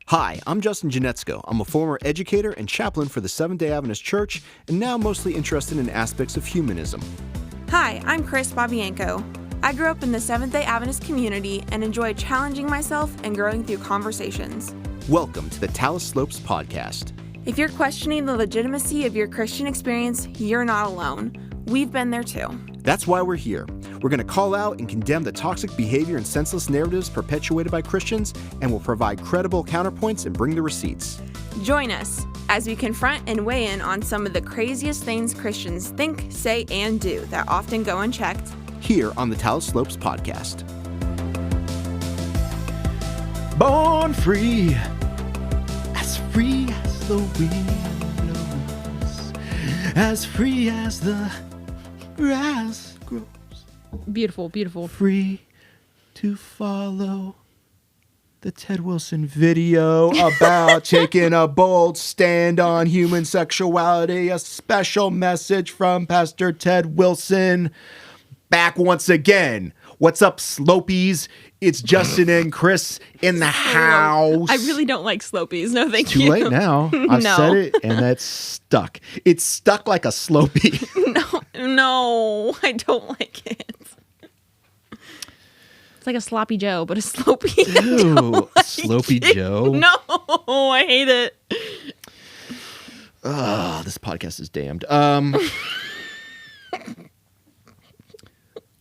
Hi, I'm Justin Janetzko. I'm a former educator and chaplain for the Seventh-day Adventist Church, and now mostly interested in aspects of humanism. Hi, I'm Kris Bobbianco. I grew up in the Seventh-day Adventist community and enjoy challenging myself and growing through conversations. Welcome to the Talus Slopes podcast. If you're questioning the legitimacy of your Christian experience, you're not alone. We've been there too. That's why we're here. We're going to call out and condemn the toxic behavior and senseless narratives perpetuated by Christians, and we'll provide credible counterpoints and bring the receipts. Join us as we confront and weigh in on some of the craziest things Christians think, say, and do that often go unchecked. Here on the Talus Slopes podcast. Born free as the wind blows, as free as the grass grows. Beautiful, beautiful. Free to follow the Ted Wilson video about taking a bold stand on human sexuality. A special message from Pastor Ted Wilson. Back once again. What's up, Slopies? It's Justin and Kris in the house. I really don't like Slopies. No, thank you. Too late now. I've No. said it, and that's stuck. It's stuck like a Slopie. No, I don't like it. It's like a sloppy Joe, but a Slopie. Ew, Slopey Joe. No, I hate it. This podcast is damned.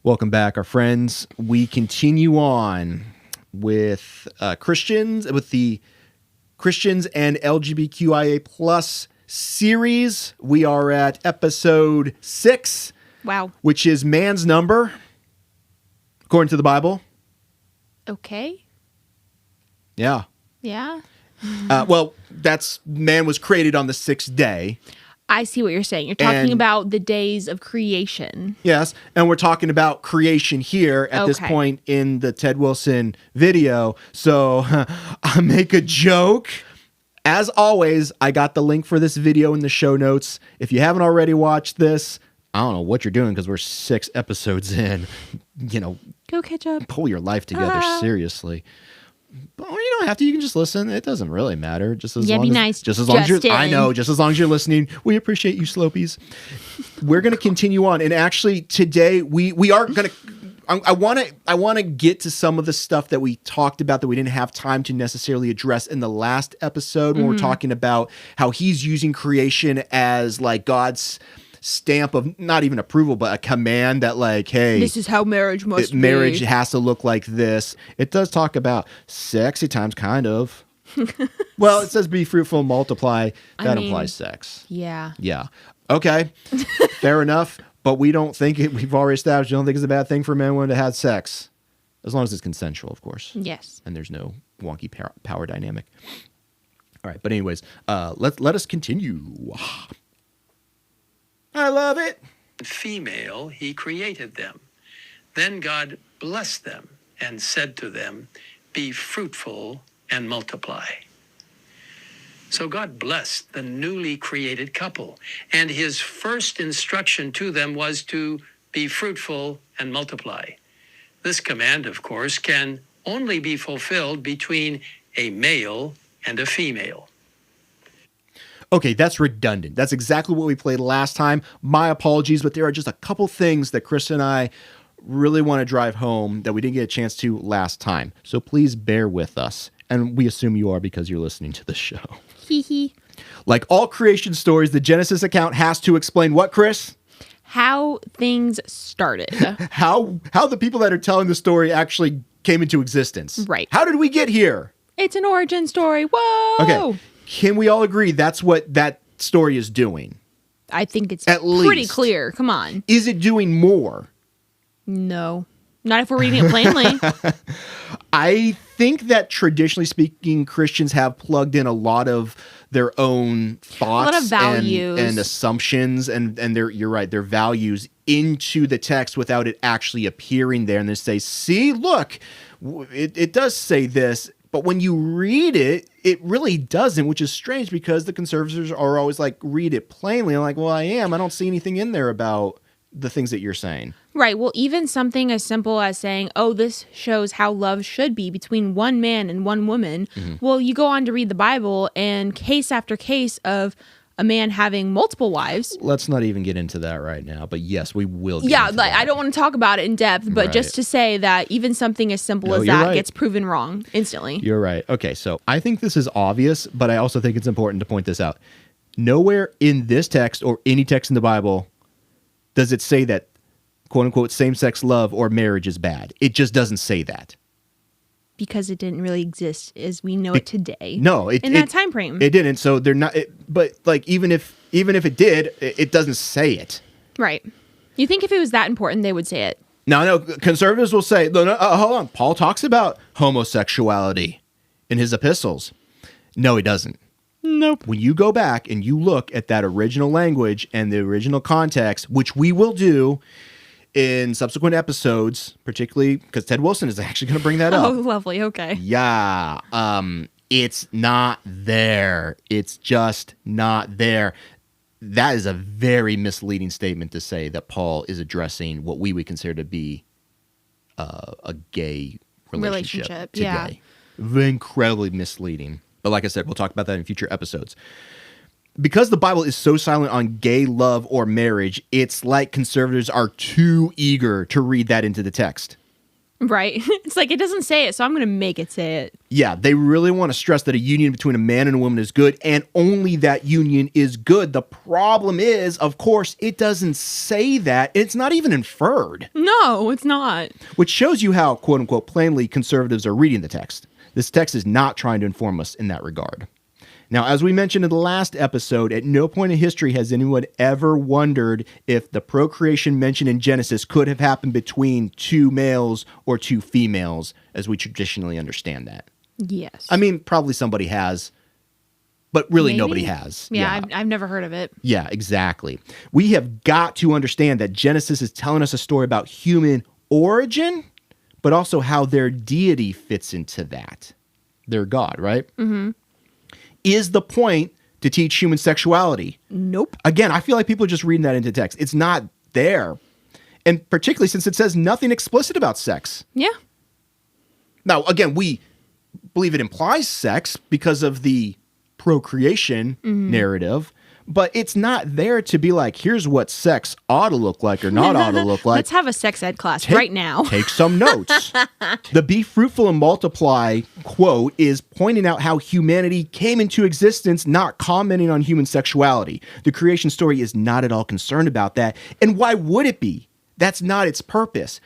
Welcome back, our friends. We continue on with Christians, with the Christians and LGBTQIA plus series. We are at episode 6. Wow. Which is man's number, according to the Bible. Okay. Yeah. Yeah. Well, that's man was created on the 6th day. I see what you're saying. You're talking about the days of creation. Yes, and we're talking about creation here at this point in the Ted Wilson video. So I make a joke. As always, I got the link for this video in the show notes. If you haven't already watched this, I don't know what you're doing because we're 6 episodes in. You know, go catch up. Pull your life together, seriously. But you don't have to. You can just listen. It doesn't really matter. Just as long be as, nice, just as long as you're. Justin. I know. Just as long as you're listening, we appreciate you, Slopies. We're going to continue on, and actually today we are going to. I want to get to some of the stuff that we talked about that we didn't have time to necessarily address in the last episode when we're talking about how he's using creation as like God's stamp of not even approval, but a command that like, hey, this is how marriage must be. Marriage has to look like this. It does talk about sexy times, kind of. Well, it says be fruitful and multiply. That implies sex. Yeah. Yeah. Okay. Fair enough. But we don't think it, we've already established, you don't think it's a bad thing for men and women to have sex. As long as it's consensual, of course. Yes. And there's no wonky power dynamic. All right. But anyways, let us continue. I love it. Female, he created them. Then God blessed them and said to them, be fruitful and multiply. So God blessed the newly created couple, and his first instruction to them was to be fruitful and multiply. This command, of course, can only be fulfilled between a male and a female. Okay, that's redundant. That's exactly what we played last time. My apologies, but there are just a couple things that Kris and I really want to drive home that we didn't get a chance to last time. So please bear with us. And we assume you are because you're listening to the show. Hee hee. Like all creation stories, the Genesis account has to explain what, Kris? How things started. How the people that are telling the story actually came into existence. Right. How did we get here? It's an origin story. Whoa. Okay. Can we all agree that's what that story is doing? I think it's At pretty least. clear. Come on. Is it doing more? No. Not if we're reading it plainly. I think that traditionally speaking, Christians have plugged in a lot of their own thoughts, a lot of values and assumptions, and you're right, their values into the text without it actually appearing there. And they say, see, look, it does say this. But when you read it, it really doesn't, which is strange because the conservatives are always like, read it plainly. I'm like, well, I don't see anything in there about the things that you're saying. Right. Well, even something as simple as saying, oh, this shows how love should be between one man and one woman. Well, you go on to read the Bible and case after case of a man having multiple wives. Let's not even get into that right now, but yes, we will. Yeah, like, I don't want to talk about it in depth, but just to say that even something as simple as that gets proven wrong instantly. You're right. Okay, so I think this is obvious, but I also think it's important to point this out. Nowhere in this text or any text in the Bible does it say that, quote unquote, same-sex love or marriage is bad. It just doesn't say that. Because it didn't really exist as we know it today. No, in that time frame, it didn't. So they're not. But like, even if it did, it doesn't say it. Right. You think if it was that important, they would say it? No. Conservatives will say, no, hold on. Paul talks about homosexuality in his epistles. No, he doesn't. Nope. When you go back and you look at that original language and the original context, which we will do in subsequent episodes, particularly because Ted Wilson is actually going to bring that up. Oh, lovely. Okay. Yeah. It's not there. It's just not there. That is a very misleading statement to say that Paul is addressing what we would consider to be a gay relationship today. Yeah. Incredibly misleading. But like I said, we'll talk about that in future episodes. Because the Bible is so silent on gay love or marriage, it's like conservatives are too eager to read that into the text. Right. It's like, it doesn't say it, so I'm going to make it say it. Yeah, they really want to stress that a union between a man and a woman is good, and only that union is good. The problem is, of course, it doesn't say that. It's not even inferred. No, it's not. Which shows you how, quote unquote, plainly conservatives are reading the text. This text is not trying to inform us in that regard. Now, as we mentioned in the last episode, at no point in history has anyone ever wondered if the procreation mentioned in Genesis could have happened between two males or two females, as we traditionally understand that. Yes. I mean, probably somebody has, but really nobody has. Yeah. I've never heard of it. Yeah, exactly. We have got to understand that Genesis is telling us a story about human origin, but also how their deity fits into that. Their God, right? Mm-hmm. Is the point to teach human sexuality? Nope. Again, I feel like people are just reading that into text. It's not there. And particularly since it says nothing explicit about sex. Yeah. Now, again, we believe it implies sex because of the procreation narrative, but it's not there to be like, here's what sex ought to look like or not ought to look like. Let's have a sex ed class right now. Take some notes. The be fruitful and multiply quote is pointing out how humanity came into existence, not commenting on human sexuality. The creation story is not at all concerned about that. And why would it be? That's not its purpose.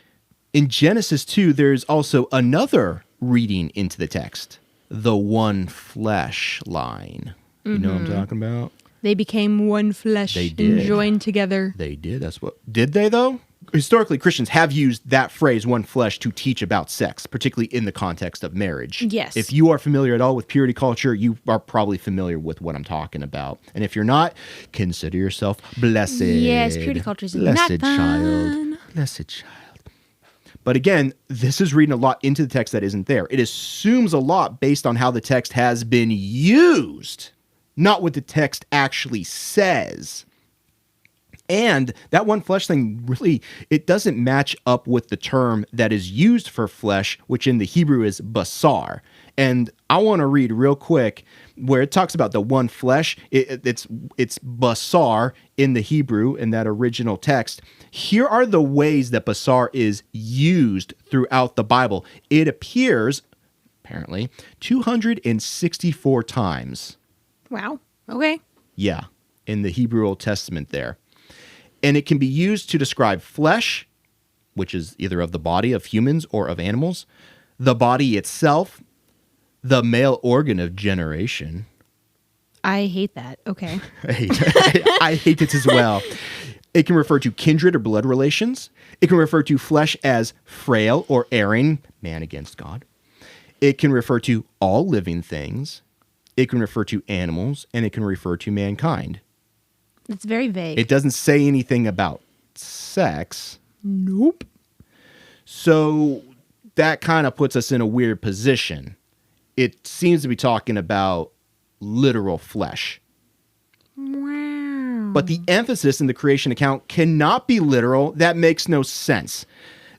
In Genesis 2, there's also another reading into the text, the one flesh line. You know what I'm talking about? They became one flesh and joined together. They did. That's what. Did they, though? Historically, Christians have used that phrase, one flesh, to teach about sex, particularly in the context of marriage. Yes. If you are familiar at all with purity culture, you are probably familiar with what I'm talking about. And if you're not, consider yourself blessed. Yes, purity culture is not fun. Child. Blessed child. But again, this is reading a lot into the text that isn't there. It assumes a lot based on how the text has been used, not what the text actually says. And that one flesh thing, really, it doesn't match up with the term that is used for flesh, which in the Hebrew is basar. And I want to read real quick where it talks about the one flesh. It's basar in the Hebrew in that original text. Here are the ways that basar is used throughout the Bible. It appears, apparently, 264 times. Wow. Okay. Yeah, in the Hebrew Old Testament there. And it can be used to describe flesh, which is either of the body of humans or of animals, the body itself, the male organ of generation. I hate that. Okay. I hate it as well. It can refer to kindred or blood relations. It can refer to flesh as frail or erring, man against God. It can refer to all living things. It can refer to animals, and it can refer to mankind. It's very vague. It doesn't say anything about sex. Nope. So that kind of puts us in a weird position. It seems to be talking about literal flesh. Wow. But the emphasis in the creation account cannot be literal. That makes no sense.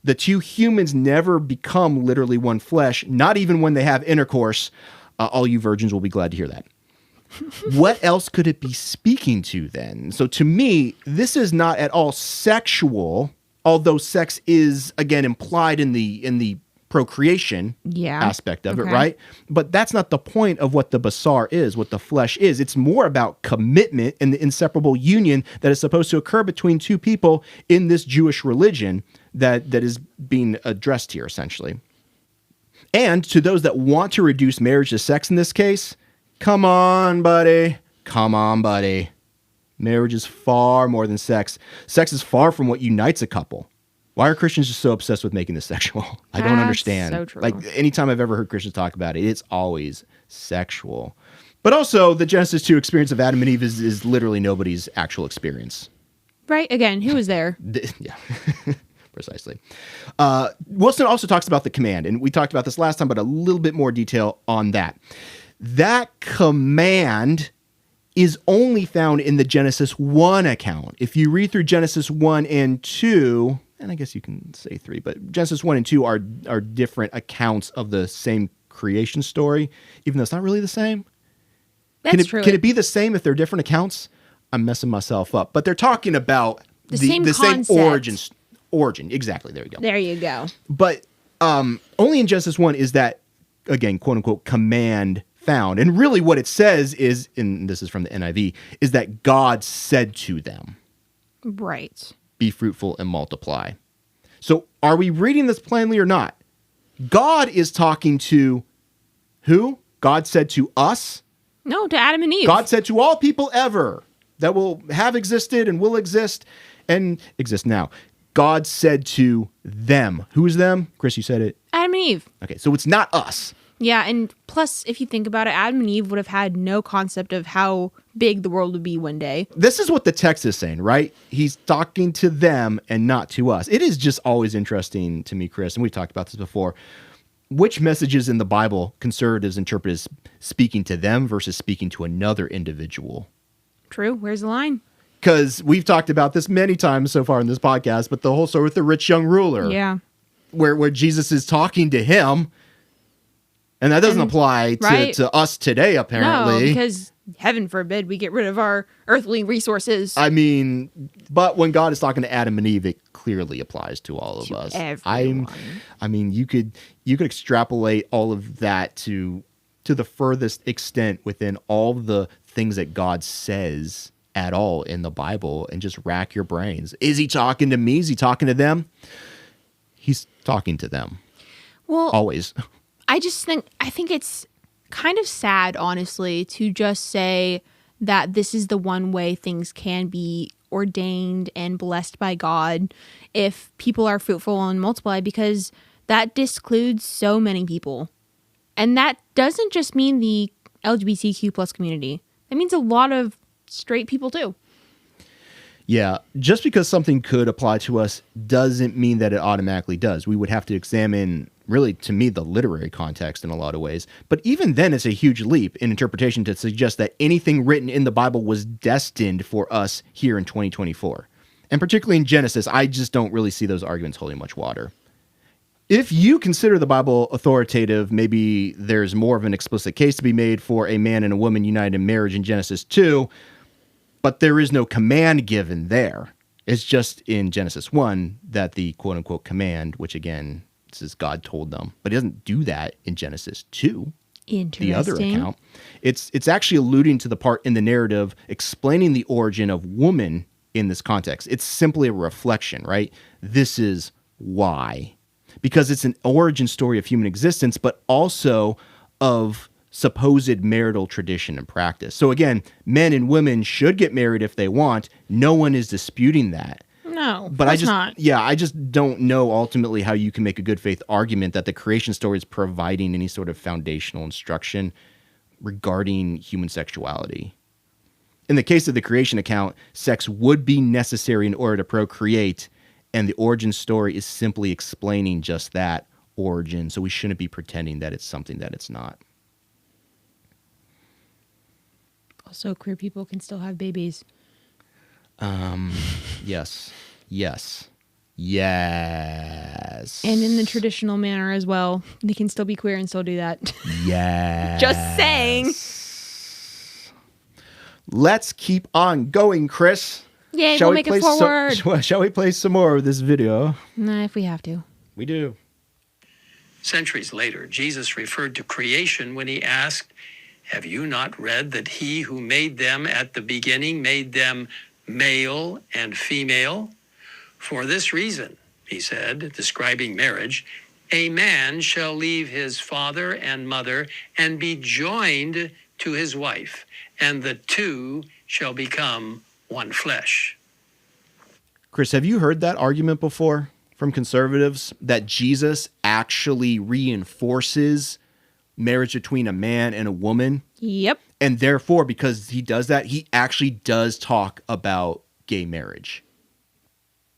The two humans never become literally one flesh, not even when they have intercourse. All you virgins will be glad to hear that. What else could it be speaking to then? So to me, this is not at all sexual, although sex is, again, implied in the procreation aspect of it, right? But that's not the point of what the basar is, what the flesh is. It's more about commitment and the inseparable union that is supposed to occur between two people in this Jewish religion that is being addressed here, essentially. And to those that want to reduce marriage to sex in this case, come on, buddy. Come on, buddy. Marriage is far more than sex. Sex is far from what unites a couple. Why are Christians just so obsessed with making this sexual? I don't understand. So true. Like, anytime I've ever heard Christians talk about it, it's always sexual. But also, the Genesis 2 experience of Adam and Eve is literally nobody's actual experience. Right. Again, who was there? Yeah. Precisely. Wilson also talks about the command, and we talked about this last time, but a little bit more detail on that. That command is only found in the Genesis 1 account. If you read through Genesis 1 and 2, and I guess you can say 3, but Genesis 1 and 2 are different accounts of the same creation story, even though it's not really the same. That's true. Can it be the same if they're different accounts? I'm messing myself up. But they're talking about the same origin. Exactly. There you go. There you go. But only in Genesis 1 is that, again, quote unquote, command found. And really what it says is, and this is from the NIV, is that God said to them, right, be fruitful and multiply. So are we reading this plainly or not? God is talking to who? God said to us? No, to Adam and Eve. God said to all people ever that will have existed and will exist and exist now. God said to them. Who is them? Chris, you said it. Adam and Eve. Okay, so it's not us. Yeah, and plus, if you think about it, Adam and Eve would have had no concept of how big the world would be one day. This is what the text is saying, right? He's talking to them and not to us. It is just always interesting to me, Chris, and we've talked about this before, which messages in the Bible conservatives interpret as speaking to them versus speaking to another individual. True. Where's the line? Because we've talked about this many times so far in this podcast, but the whole story with the rich young ruler. Yeah. Where Jesus is talking to him, and that doesn't apply to us today, apparently. No, because heaven forbid we get rid of our earthly resources. I mean, but when God is talking to Adam and Eve, it clearly applies to all of us. Everyone. I mean, you could extrapolate all of that to the furthest extent within all the things that God says at all in the Bible, and just rack your brains. Is he talking to me? Is he talking to them? He's talking to them. Well, always. I think it's kind of sad, honestly, to just say that this is the one way things can be ordained and blessed by God if people are fruitful and multiply, because that discludes so many people. And that doesn't just mean the LGBTQ plus community. That means a lot of straight people too. Yeah, just because something could apply to us doesn't mean that it automatically does. We would have to examine, really, to me, the literary context in a lot of ways. But even then, it's a huge leap in interpretation to suggest that anything written in the Bible was destined for us here in 2024. And particularly in Genesis, I just don't really see those arguments holding much water. If you consider the Bible authoritative, maybe there's more of an explicit case to be made for a man and a woman united in marriage in Genesis 2, but there is no command given there. It's just in Genesis 1 that the quote-unquote command, which again, this is God told them, but he doesn't do that in Genesis 2, the other account. It's actually alluding to the part in the narrative explaining the origin of woman in this context. It's simply a reflection, right? This is why. Because it's an origin story of human existence, but also of supposed marital tradition and practice. So again, men and women should get married if they want. No one is disputing that. No, but I just don't know ultimately how you can make a good faith argument that the creation story is providing any sort of foundational instruction regarding human sexuality. In the case of the creation account, sex would be necessary in order to procreate, and the origin story is simply explaining just that origin, so we shouldn't be pretending that it's something that it's not. Also, queer people can still have babies. Yes. And in the traditional manner as well. They can still be queer and still do that. Yes. Just saying. Let's keep on going, Kris. Yay, we'll make it forward. Shall we play some more of this video? Nah, if we have to. We do. Centuries later, Jesus referred to creation when he asked, "Have you not read that he who made them at the beginning made them male and female? For this reason," he said, describing marriage, "a man shall leave his father and mother and be joined to his wife, and the two shall become one flesh." Kris, have you heard that argument before from conservatives that Jesus actually reinforces marriage between a man and a woman? Yep. And therefore, because he does that, he actually does talk about gay marriage.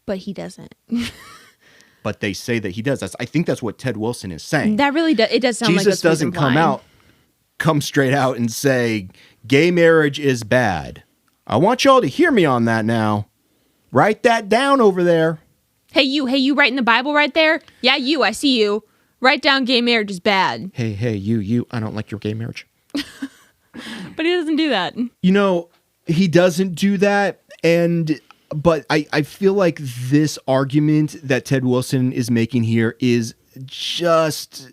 But he doesn't. But they say that he does. I think that's what Ted Wilson is saying. That really does. It does sound like Jesus doesn't come straight out and say gay marriage is bad. I want y'all to hear me on that now. Write that down over there. Hey, you writing the Bible right there? Yeah, you, I see you. Write down gay marriage is bad. Hey, you, I don't like your gay marriage. But he doesn't do that. You know, he doesn't do that. But I feel like this argument that Ted Wilson is making here is just,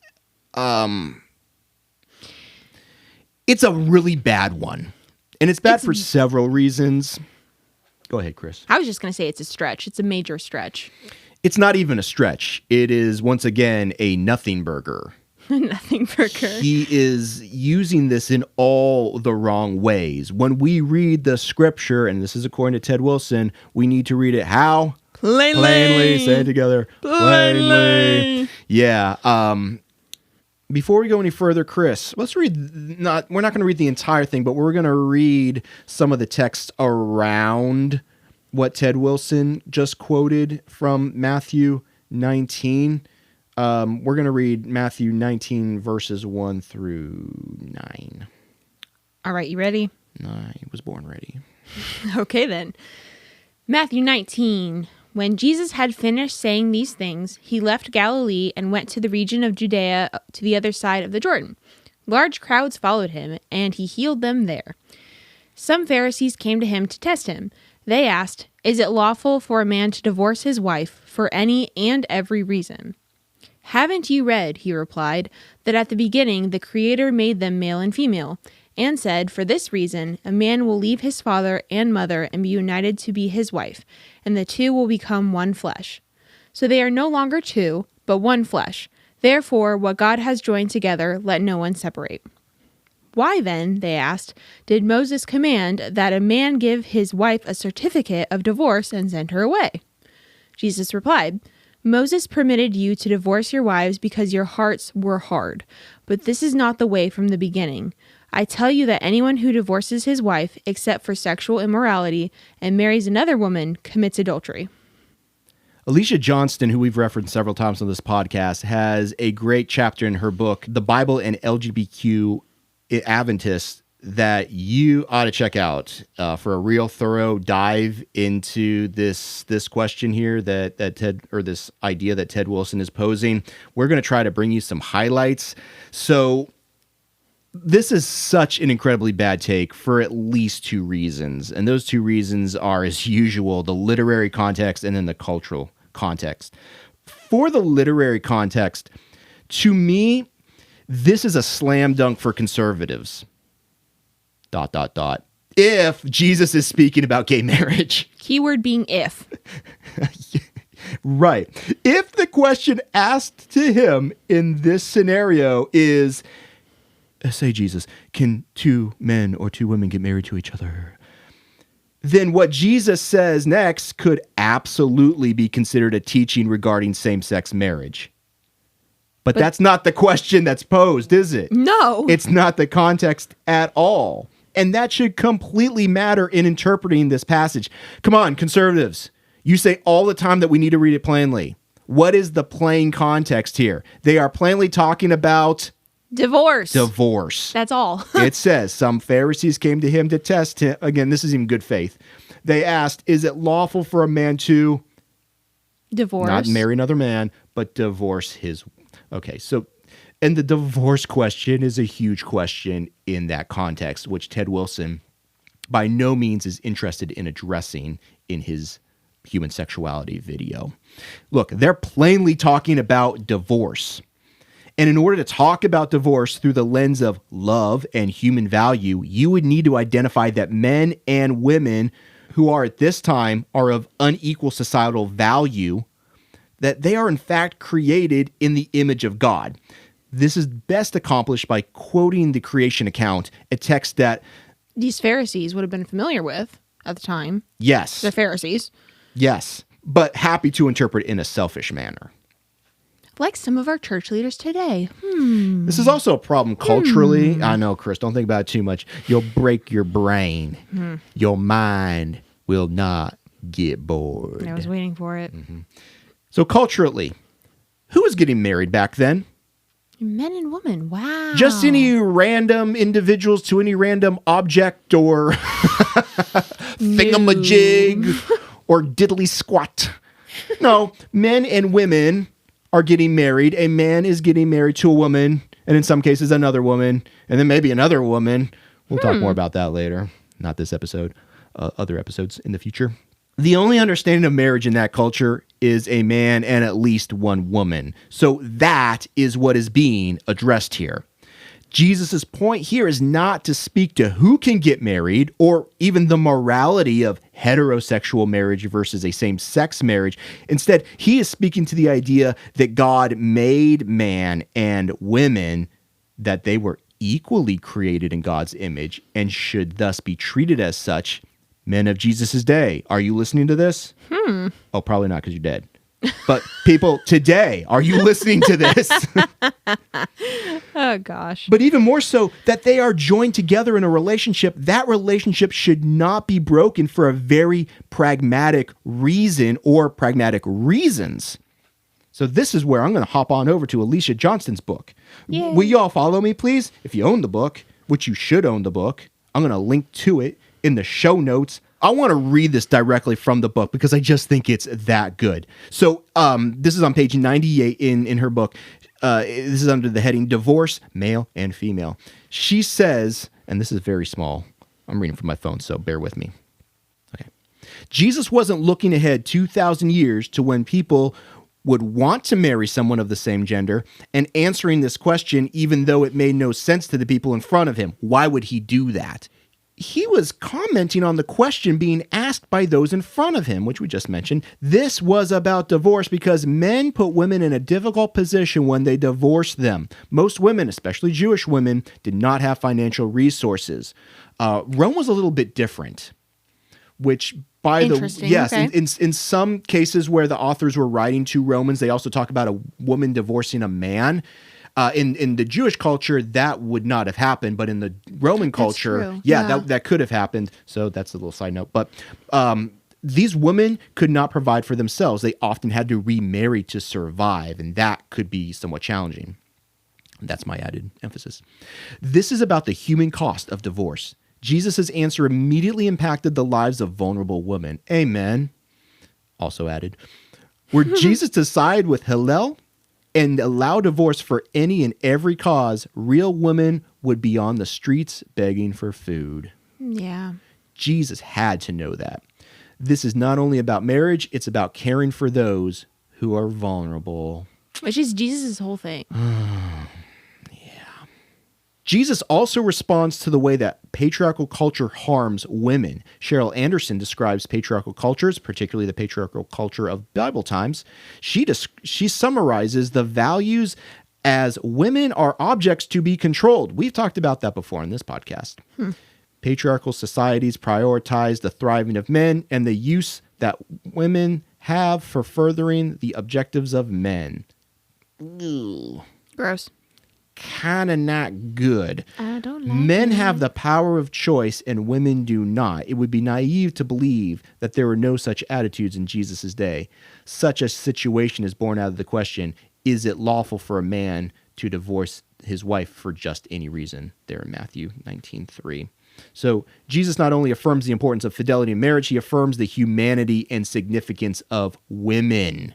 it's a really bad one. And it's bad for several reasons. Go ahead, Kris. I was just going to say it's a stretch. It's a major stretch. It's not even a stretch. It is, once again, a nothing burger. Nothing burger. He is using this in all the wrong ways. When we read the scripture, and this is according to Ted Wilson, we need to read it how? Plainly. Say it together. Plainly. Yeah. Before we go any further, Kris, let's read. We're not going to read the entire thing, but we're going to read some of the text around what Ted Wilson just quoted from Matthew 19. We're going to read Matthew 19, verses 1 through 9. All right, you ready? I was born ready. Okay, then. Matthew 19. When Jesus had finished saying these things, he left Galilee and went to the region of Judea to the other side of the Jordan. Large crowds followed him, and he healed them there. Some Pharisees came to him to test him. They asked, "Is it lawful for a man to divorce his wife for any and every reason?" "Haven't you read," he replied, "that at the beginning the Creator made them male and female, and said, for this reason, a man will leave his father and mother and be united to be his wife, and the two will become one flesh. So they are no longer two, but one flesh. Therefore, what God has joined together, let no one separate." "Why then," they asked, "did Moses command that a man give his wife a certificate of divorce and send her away?" Jesus replied, "Moses permitted you to divorce your wives because your hearts were hard, but this is not the way from the beginning. I tell you that anyone who divorces his wife, except for sexual immorality, and marries another woman, commits adultery." Alicia Johnston, who we've referenced several times on this podcast, has a great chapter in her book, The Bible and LGBTQ Adventists, that you ought to check out for a real thorough dive into this question here that Ted, or this idea that Ted Wilson is posing. We're going to try to bring you some highlights. So this is such an incredibly bad take for at least two reasons. And those two reasons are, as usual, the literary context and then the cultural context. For the literary context, to me, this is a slam dunk for conservatives. ... If Jesus is speaking about gay marriage. Keyword being if. Right. If the question asked to him in this scenario is, say, Jesus, can two men or two women get married to each other? Then what Jesus says next could absolutely be considered a teaching regarding same-sex marriage. But that's not the question that's posed, is it? No. It's not the context at all. And that should completely matter in interpreting this passage. Come on, conservatives. You say all the time that we need to read it plainly. What is the plain context here? They are plainly talking about Divorce. That's all. It says, some Pharisees came to him to test him. Again, this is in good faith. They asked, is it lawful for a man to divorce? Not marry another man, but divorce his... Okay, so... And the divorce question is a huge question in that context, which Ted Wilson by no means is interested in addressing in his Human Sexuality video. Look, they're plainly talking about divorce. And in order to talk about divorce through the lens of love and human value, you would need to identify that men and women who are at this time are of unequal societal value, that they are in fact created in the image of God. This is best accomplished by quoting the creation account, a text that these Pharisees would have been familiar with at the time. Yes. The Pharisees. Yes, but happy to interpret in a selfish manner. Like some of our church leaders today. This is also a problem culturally. I know, Chris, don't think about it too much. You'll break your brain. Your mind will not get bored. I was waiting for it. So culturally, who was getting married back then? Men and women. Wow. Just any random individuals to any random object or thingamajig or diddly squat. No, men and women are getting married. A man is getting married to a woman, and in some cases another woman, and then maybe another woman. We'll talk more about that later. Not this episode, other episodes in the future. The only understanding of marriage in that culture is a man and at least one woman. So that is what is being addressed here. Jesus' point here is not to speak to who can get married or even the morality of heterosexual marriage versus a same-sex marriage. Instead, he is speaking to the idea that God made man and women, that they were equally created in God's image and should thus be treated as such. Men of Jesus' day, are you listening to this? Oh, probably not because you're dead. But people today, are you listening to this? Oh, gosh. But even more so, that they are joined together in a relationship. That relationship should not be broken for a very pragmatic reason or pragmatic reasons. So this is where I'm going to hop on over to Alicia Johnston's book. Yay. Will you all follow me, please? If you own the book, which you should own the book, I'm going to link to it in the show notes. I want to read this directly from the book because I just think it's that good. So this is on page 98 in her book. This is under the heading Divorce, Male and Female. She says, and this is very small. I'm reading from my phone, so bear with me. Okay. Jesus wasn't looking ahead 2,000 years to when people would want to marry someone of the same gender and answering this question even though it made no sense to the people in front of him. Why would he do that? He was commenting on the question being asked by those in front of him, which we just mentioned. This was about divorce because men put women in a difficult position when they divorced them. Most women, especially Jewish women, did not have financial resources. Rome was a little bit different, which by the yes, okay. in some cases where the authors were writing to Romans, they also talk about a woman divorcing a man. In the Jewish culture, that would not have happened, but in the Roman culture, that could have happened. So that's a little side note. But these women could not provide for themselves. They often had to remarry to survive, and that could be somewhat challenging. That's my added emphasis. This is about the human cost of divorce. Jesus' answer immediately impacted the lives of vulnerable women. Amen. Also added. Were Jesus to side with Hillel and allow divorce for any and every cause, real women would be on the streets begging for food. Yeah. Jesus had to know that. This is not only about marriage, it's about caring for those who are vulnerable. Which is Jesus' whole thing. Jesus also responds to the way that patriarchal culture harms women. Cheryl Anderson describes patriarchal cultures, particularly the patriarchal culture of Bible times. She summarizes the values as women are objects to be controlled. We've talked about that before in this podcast. Patriarchal societies prioritize the thriving of men and the use that women have for furthering the objectives of men. Ew. Gross. Kind of not good. I don't like Men it. have the power of choice and women do not. It would be naive to believe that there were no such attitudes in Jesus' day. Such a situation is born out of the question, is it lawful for a man to divorce his wife for just any reason there in Matthew 19:3. So Jesus not only affirms the importance of fidelity in marriage, he affirms the humanity and significance of women.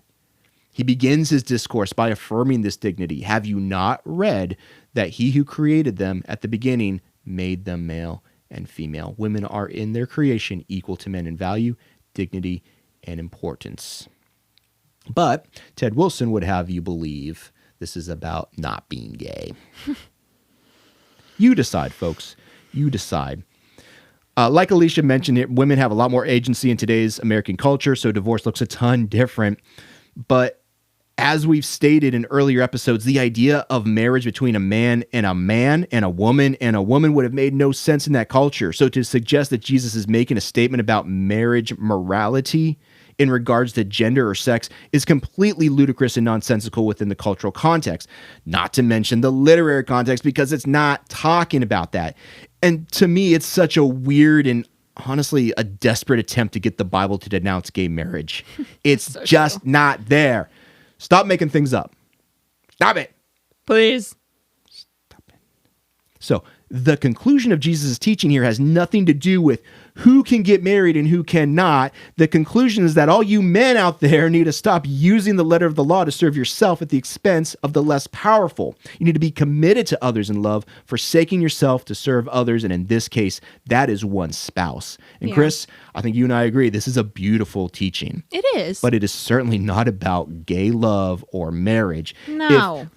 He begins his discourse by affirming this dignity. Have you not read that he who created them at the beginning made them male and female? Women are in their creation equal to men in value, dignity, and importance. But Ted Wilson would have you believe this is about not being gay. You decide, folks. You decide. Like Alicia mentioned, women have a lot more agency in today's American culture, so divorce looks a ton different. But as we've stated in earlier episodes, the idea of marriage between a man and a woman would have made no sense in that culture. So to suggest that Jesus is making a statement about marriage morality in regards to gender or sex is completely ludicrous and nonsensical within the cultural context, not to mention the literary context, because it's not talking about that. And to me, it's such a weird and honestly a desperate attempt to get the Bible to denounce gay marriage. It's so just not there. Stop making things up. Stop it. Please. Stop it. So the conclusion of Jesus' teaching here has nothing to do with who can get married and who cannot. The conclusion is that all you men out there need to stop using the letter of the law to serve yourself at the expense of the less powerful. You need to be committed to others in love, forsaking yourself to serve others. And in this case, that is one's spouse. And Kris, I think you and I agree, this is a beautiful teaching. It is. But it is certainly not about gay love or marriage. No.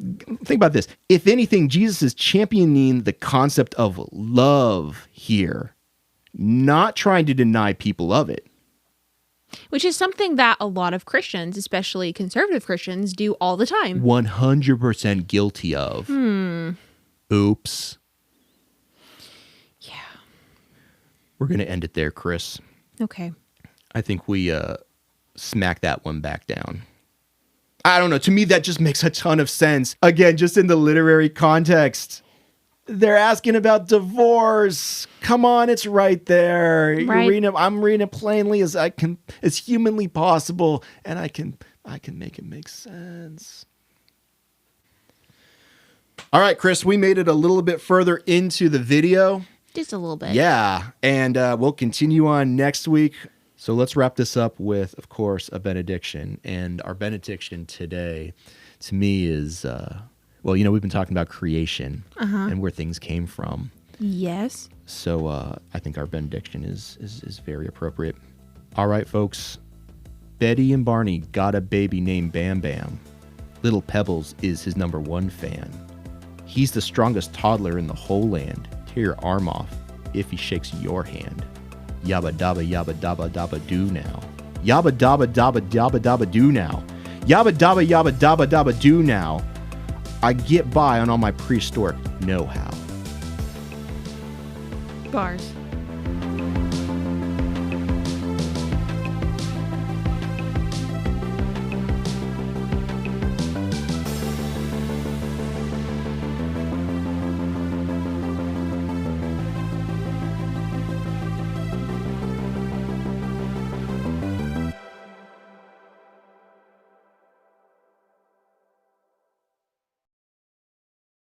Think about this. If anything, Jesus is championing the concept of love here, not trying to deny people of it. Which is something that a lot of Christians, especially conservative Christians, do all the time. 100% guilty of. Oops. Yeah. We're going to end it there, Kris. Okay. I think we smack that one back down. I don't know. To me, that just makes a ton of sense. Again, just in the literary context. They're asking about divorce. Come on, it's right there. Right. I'm reading it plainly as humanly possible, and I can make it make sense. All right, Kris, we made it a little bit further into the video. Just a little bit. Yeah, and we'll continue on next week. So let's wrap this up with, of course, a benediction. And our benediction today, to me, is... well, we've been talking about creation and where things came from. Yes. So I think our benediction is very appropriate. All right, folks. Betty and Barney got a baby named Bam Bam. Little Pebbles is his #1 fan. He's the strongest toddler in the whole land. Tear your arm off if he shakes your hand. Yabba dabba dabba do now. Yabba dabba dabba do now. Yabba dabba do now. I get by on all my prehistoric know-how. Bars.